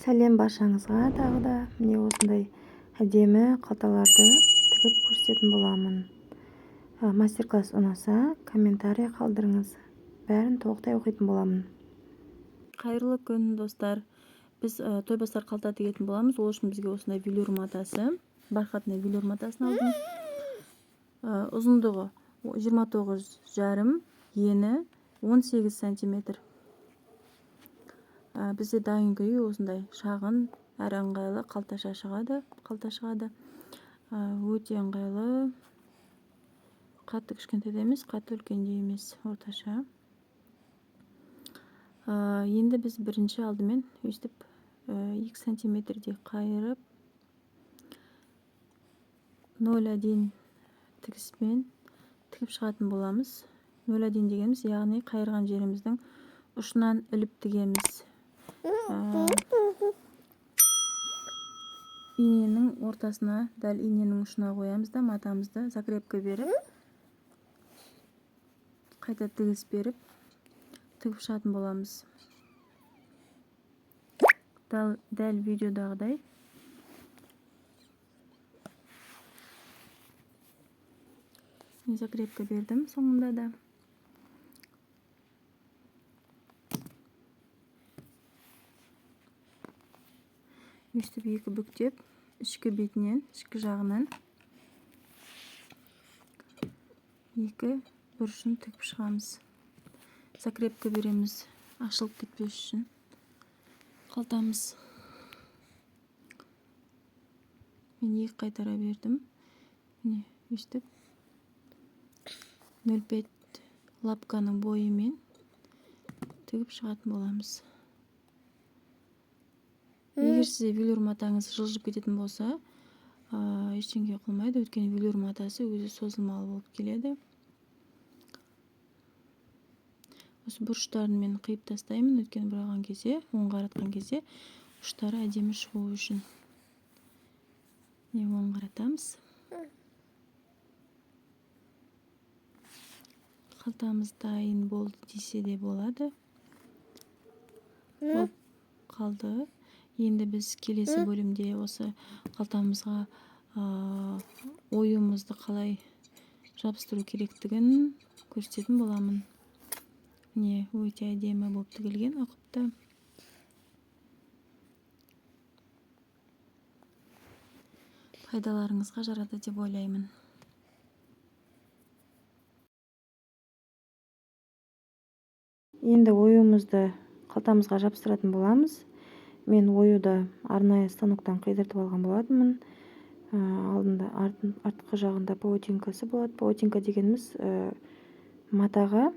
Сәлем баршаңызға тағы да міне осындай әдемі қалталарды тігіп көрсететін боламын. Мастер-класс ұнаса, комментарий қалдырыңыз. Бәрін толықтай оқитын боламын. Қайырлы күн, достар. Біз тойбастар қалта тігетін боламыз. Ол үшін бізге осындай велюр матасы, бархатный велюр матасын алдым. Ұзындығы 29,5, ені 18 сантиметр. Бізде дайын күйі осындай шағын, әрі ыңғайлы қалташа шығады. Өте ыңғайлы. Қатты кішкентай емес, қатты үлкен де емес, орташа. Енді біз бірінші алдымен өстіп 2 сантиметрдей қайырып 0,1 тігіспен тігіп шығатын боламыз. 0,1 дегеніміз, яғни қайырған жеріміздің ұшынан іліп тігеміз. Иненің ортасына, дәл иненің ұшына қоямыз да матамызды закрепка беріп, қайта тігіс беріп, тігіп шығатын боламыз. Дәл видеодағыдай. Закрепка бердім соңында да. Өстіп екі бүктеп, ішкі бетінен, ішкі жағынан екі бұрышын тігіп шығамыз. Закрепка береміз, ашылып кетпес үшін. Қалтамыз. Мен екі қайтара бердім. Міне, өстіп 0,5 лапканың бойымен тігіп шығатын боламыз. Егер сізде велюр матаңыз жылжып кететін болса, ештеңе қылмайды, өйткені велюр матасы өзі созылмалы болып келеді. Осы бұрыштарын мен қиып тастаймын, өйткені бұраған кезде, оң қаратқан кезде ұштары әдемі шығу үшін. Оң қаратамыз. Қалтамыз дайын болды десе де болады. Болып қалды. Енді біз келесі бөлімде осы қалтамызға оюмызды қалай жабыстыру керектігін көрсететін боламын. Міне, өте әдемі болып тігілген, ұқыпты. Пайдаларыңызға жарады деп ойлаймын. Енді оюмызды қалтамызға жабыстыратын боламыз. Мен оюды арнайы станоктан қидыртып алған болатынмын. Алдында артқы жағында паутинкасы болады. Паутинка дегеніміз матаға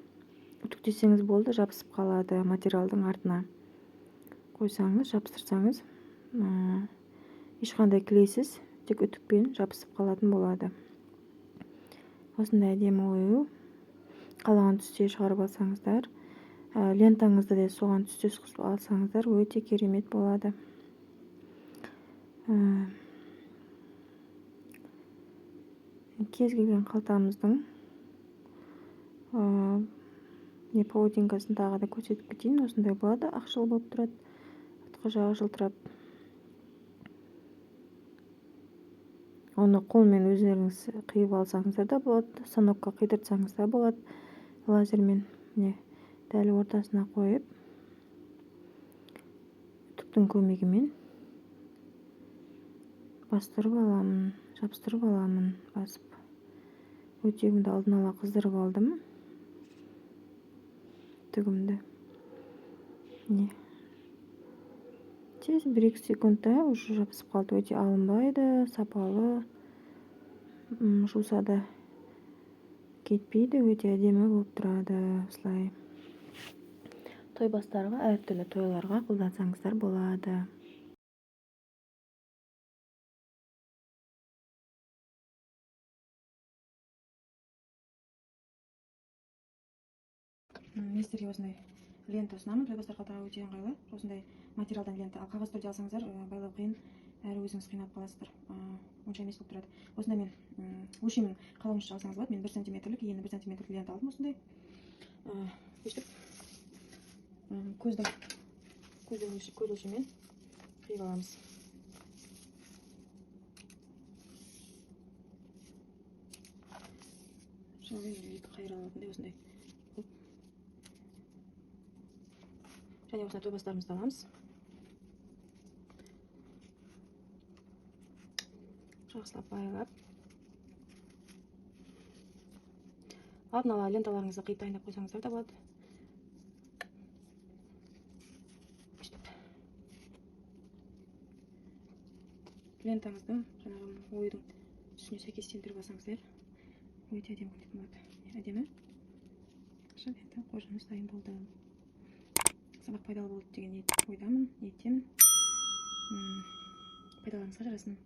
үтіктесеңіз болды, жабысып қалады материалдың артына. Қойсаңыз, жабыстырсаңыз, ешқандай клейсіз, тек үтікпен жабысып қалатын болады. Осындай әдемі ою. Қалаған түсте шығарып алсаңыздар, лентаңызды де соған түстес қысып алсаңыздар, өте керемет болады. Кез келген қалтамыздың паутинкасын тағы да көрсетіп кетейін. Осындай болады, ақшыл болып тұрады, артқы жағы жылтырап. Оны қолмен өздеріңіз қиып алсаңыздар да болады, станокқа қидыртсаңыз да болады, лазермен. Дәл ортасына қойып, үтіктің көмегімен бастырып аламын, жабыстырып аламын, басып. Өтегімді алдын ала қыздырып алдым. Үтігімді. Тез 1-2 секундта уже жабысып қалды. Өте алынбайды, сапалы, жусада кетпейді, өте әдемі болып тұрады. Осылай. Тойбастарға, әртүрлі тойларға қолдансаңыздар болады. Мен сіздерге осындай лента ұсынамын. Тойбастар қалтаға өте ыңғайлы. Осындай материалдан лента. Ал қағаз түрде алсаңыздар, байлау қиын, әрі өзіңіз қинап қаласыздар. Онша емес болып тұрады. Осында мен өлшемін қалауынша алсаңыз болады. Мен 1 сантиметрлік, ені 1 сантиметрлік лента алдым осындай. Өстіп көз өлшеммен қиып аламыз. Шамамен екі қайыр алатындай осындай. Және осындай тойбастарымызды аламыз. Жақсылап байлап. Алдын ала ленталарыңызды қиып дайындап қойсаңыздар да болады. Лентаңызды жаңағы ойдың үстіне сәйкестендіріп алсаңыздар, өте әдемі көрінетін болады. Әдемі. Лента қожамыз дайын болды. Сабақ пайдалы болды деген ойдамын, ниеттемін. Пайдаларыңызға жарасын.